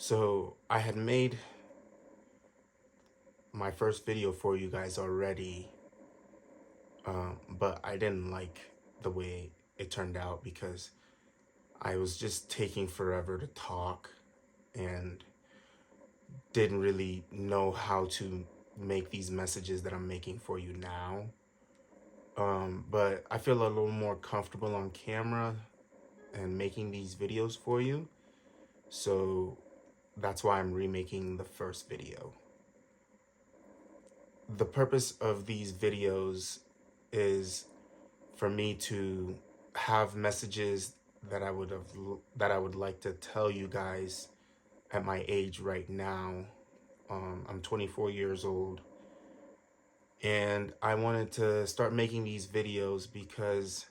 So I had made my first video for you guys already, but I didn't like the way it turned out because I was just taking forever to talk and didn't really know how to make these messages that I'm making for you now. But I feel a little more comfortable on camera and making these videos for you. So that's why I'm remaking the first video. The purpose of these videos is for me to have messages that I would like to tell you guys at my age right now. I'm 24 years old, and I wanted to start making these videos because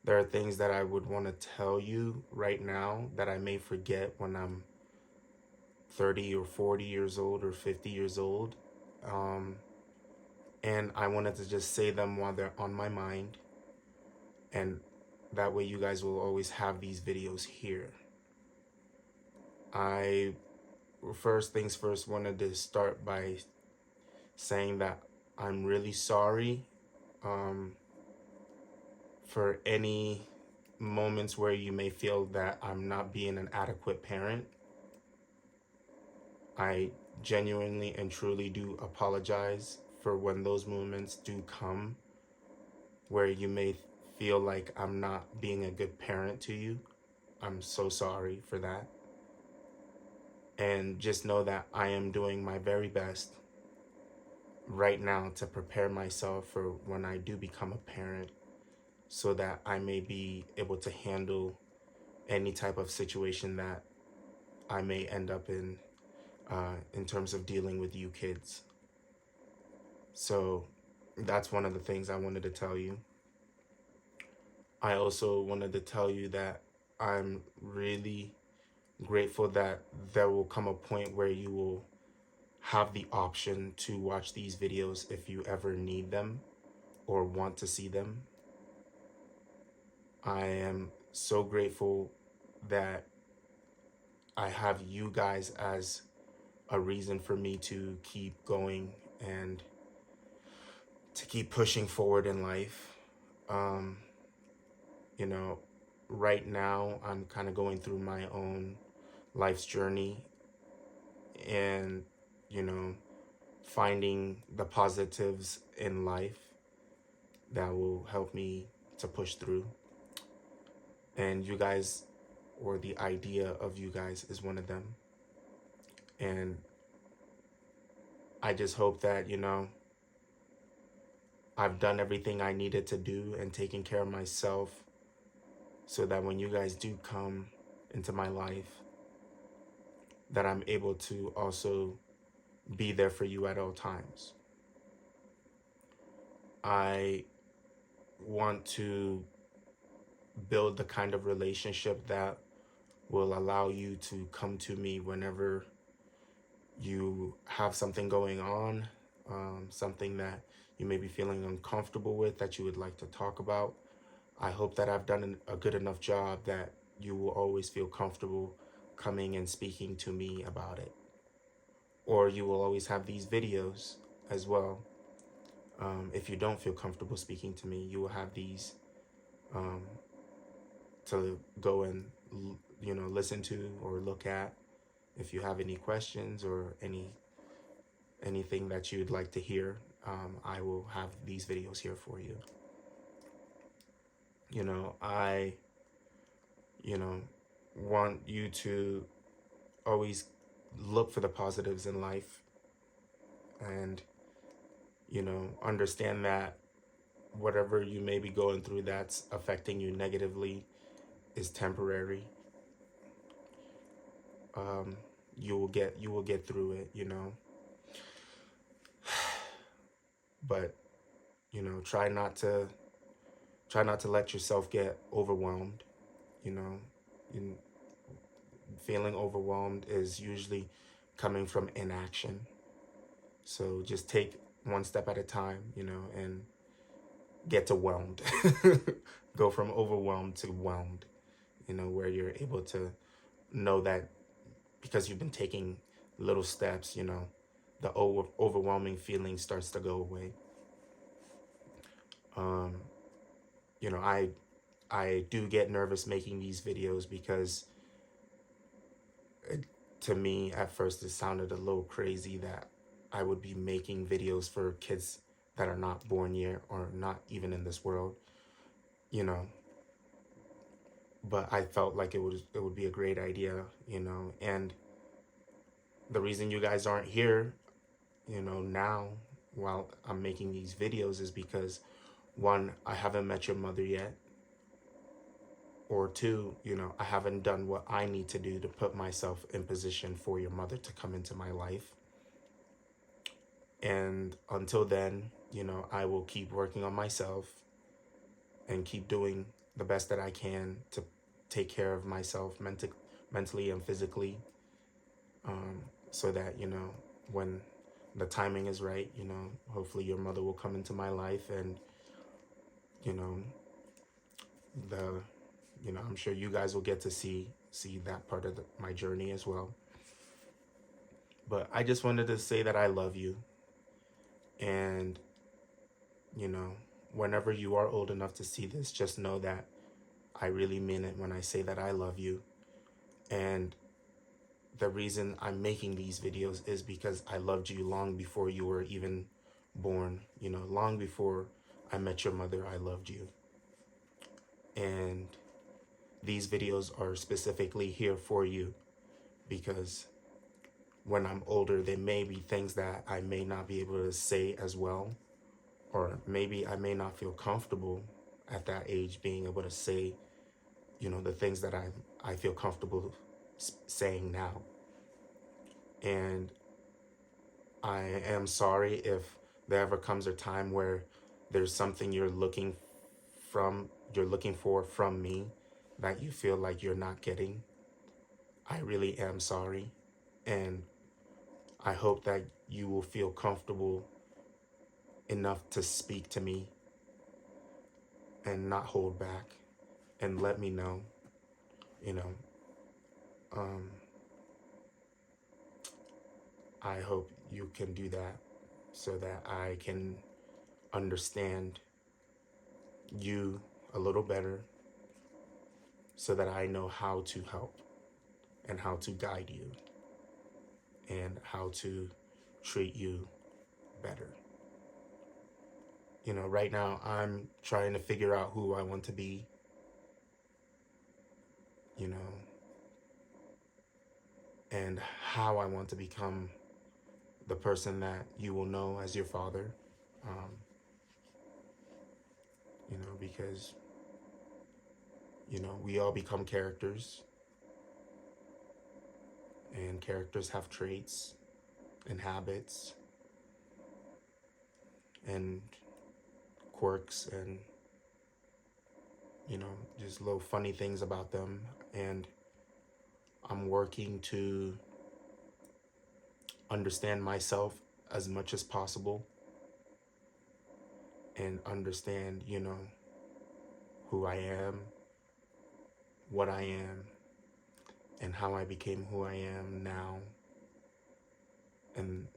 there are things that I would want to tell you right now that I may forget when I'm 30 or 40 years old or 50 years old. And I wanted to just say them while they're on my mind, and that way you guys will always have these videos here. I first things first wanted to start by saying that I'm really sorry um, for any moments where you may feel that I'm not being an adequate parent. I genuinely and truly do apologize for when those moments do come where you may feel like I'm not being a good parent to you. I'm so sorry for that. And just know that I am doing my very best right now to prepare myself for when I do become a parent so that I may be able to handle any type of situation that I may end up in terms of dealing with you kids. So that's one of the things I wanted to tell you. I also wanted to tell you that I'm really grateful that there will come a point where you will have the option to watch these videos if you ever need them or want to see them. I am so grateful that I have you guys as a reason for me to keep going and to keep pushing forward in life. Um, you know, right now I'm kind of going through my own life's journey and, you know, finding the positives in life that will help me to push through. And you guys, or the idea of you guys, is one of them. And I just hope that, you know, I've done everything I needed to do and taken care of myself so that when you guys do come into my life, that I'm able to also be there for you at all times. I want to build the kind of relationship that will allow you to come to me whenever you have something going on, something that you may be feeling uncomfortable with that you would like to talk about. I hope that I've done a good enough job that you will always feel comfortable coming and speaking to me about it. Or you will always have these videos as well. If you don't feel comfortable speaking to me, you will have these um, to go and, you know, listen to or look at. If you have any questions or anything that you'd like to hear, I will have these videos here for you. You know, I, you know, want you to always look for the positives in life and, you know, understand that whatever you may be going through that's affecting you negatively is temporary. You will get through it, you know. But, you know, try not to let yourself get overwhelmed, you know. In, feeling overwhelmed is usually coming from inaction. So just take one step at a time, you know, and get to whelmed. Go from overwhelmed to whelmed, you know, where you're able to know that because you've been taking little steps, the overwhelming feeling starts to go away. Um, you know, I do get nervous making these videos because it, to me at first it sounded a little crazy that I would be making videos for kids that are not born yet or not even in this world, you know. But I felt like it would be a great idea, and the reason you guys aren't here, now while I'm making these videos is because one, I haven't met your mother yet, or two, I haven't done what I need to do to put myself in position for your mother to come into my life. And until then, I will keep working on myself and keep doing the best that I can to take care of myself mentally and physically, so that, when the timing is right, hopefully your mother will come into my life, and, you know, the, I'm sure you guys will get to see that part of my journey as well. But I just wanted to say that I love you. And, you know, whenever you are old enough to see this, just know that I really mean it when I say that I love you. And the reason I'm making these videos is because I loved you long before you were even born. Long before I met your mother, I loved you. And these videos are specifically here for you because when I'm older, there may be things that I may not be able to say as well, or maybe I may not feel comfortable at that age being able to say, the things that I feel comfortable saying now. And I am sorry if there ever comes a time where there's something you're looking for from me that you feel like you're not getting. I really am sorry. And I hope that you will feel comfortable enough to speak to me and not hold back and let me know, you know. I hope you can do that so that I can understand you a little better, so that I know how to help and how to guide you and how to treat you better. Right now I'm trying to figure out who I want to be, you know, and how I want to become the person that you will know as your father. Because, we all become characters, and characters have traits and habits and quirks and, just little funny things about them. And I'm working to understand myself as much as possible and understand, who I am, what I am, and how I became who I am now, and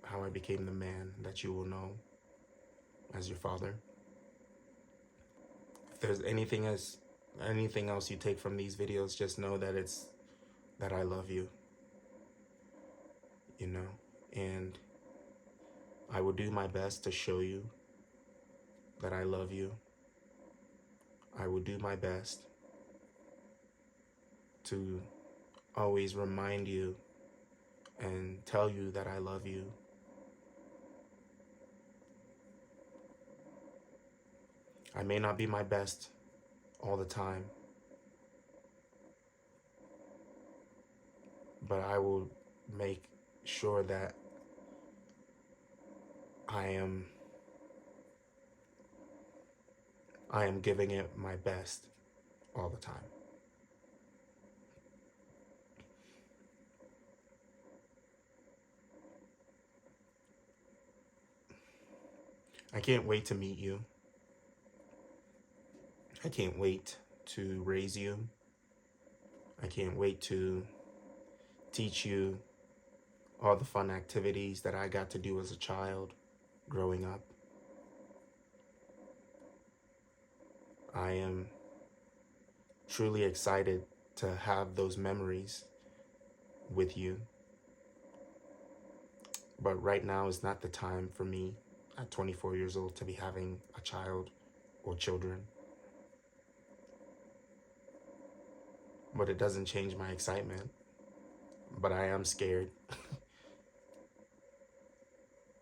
how I became the man that you will know as your father. If there's anything else you take from these videos, just know that it's that I love you, and I will do my best to show you that I love you. I will do my best to always remind you and tell you that I love you. I may not be my best all the time, but I will make sure that I am giving it my best all the time. I can't wait to meet you. I can't wait to raise you. I can't wait to teach you all the fun activities that I got to do as a child growing up. I am truly excited to have those memories with you. But right now is not the time for me at 24 years old to be having a child or children. But it doesn't change my excitement. But I am scared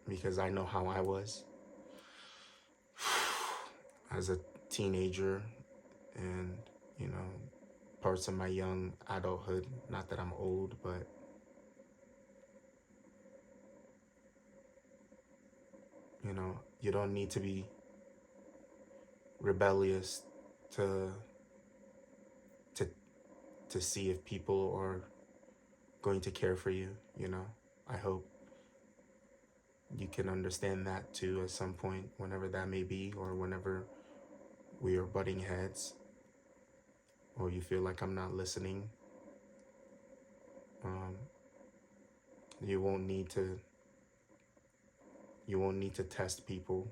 because I know how I was as a teenager and, you know, parts of my young adulthood. Not that I'm old, but you know, you don't need to be rebellious to to to see if people are going to care for you, you know. I hope you can understand that too at some point, whenever that may be, or whenever we are butting heads, or you feel like I'm not listening. Um, you won't need to test people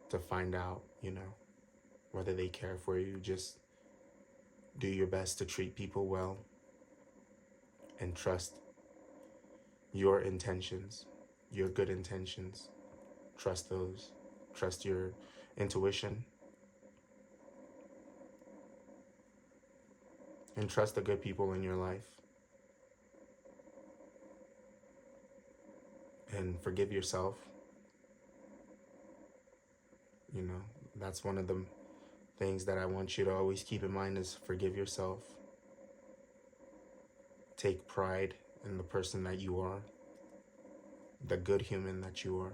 to find out, you know, whether they care for you. Just do your best to treat people well and trust your intentions, your good intentions. Trust those. Trust your intuition. And trust the good people in your life. And forgive yourself. You know, that's one of the things that I want you to always keep in mind is forgive yourself. Take pride in the person that you are, the good human that you are.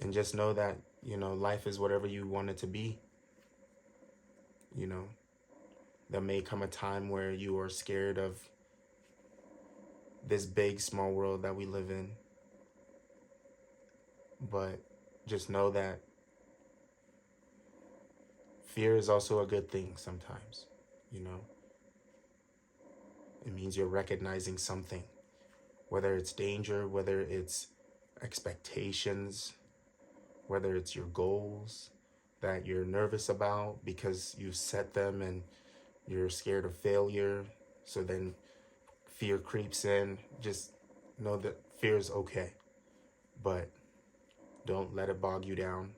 And just know that, you know, life is whatever you want it to be. You know, there may come a time where you are scared of this big, small world that we live in. But just know that fear is also a good thing sometimes, you know. It means you're recognizing something, whether it's danger, whether it's expectations, whether it's your goals that you're nervous about because you've set them and you're scared of failure. So then fear creeps in. Just know that fear is okay, but don't let it bog you down.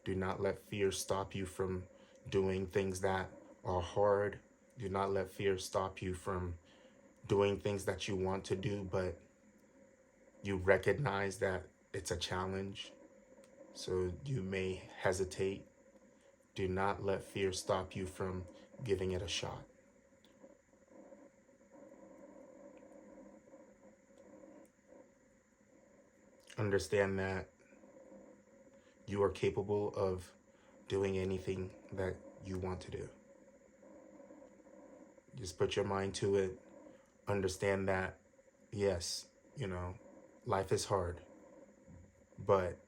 Do not let fear stop you from doing things that are hard. Do not let fear stop you from doing things that you want to do, but you recognize that it's a challenge. So you may hesitate. Do not let fear stop you from giving it a shot. Understand that you are capable of doing anything that you want to do. Just put your mind to it. Understand that, yes, you know, life is hard, but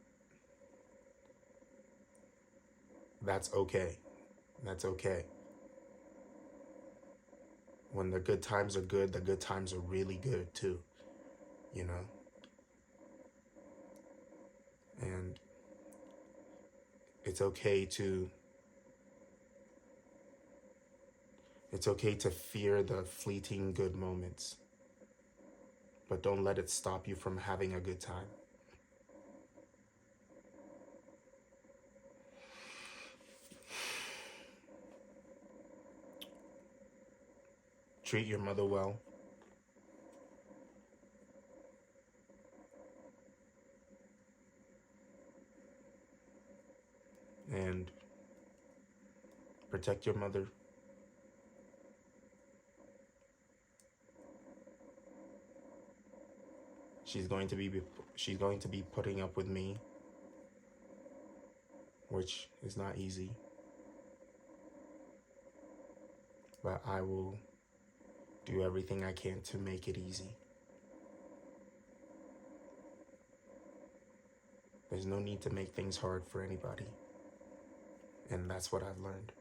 that's okay. That's okay. When the good times are good, the good times are really good too, you know? And it's okay to fear the fleeting good moments, but don't let it stop you from having a good time. Treat your mother well. And protect your mother. She's going to be putting up with me, which is not easy. But I will do everything I can to make it easy. There's no need to make things hard for anybody. And that's what I've learned.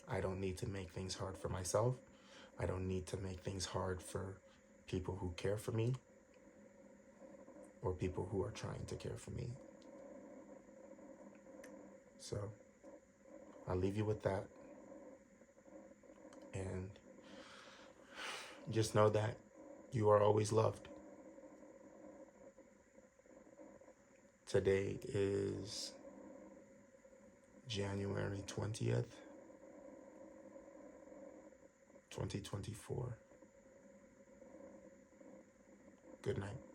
I don't need to make things hard for myself. I don't need to make things hard for people who care for me or people who are trying to care for me. So I'll leave you with that. And just know that you are always loved. Today is January 20th, 2024. Good night.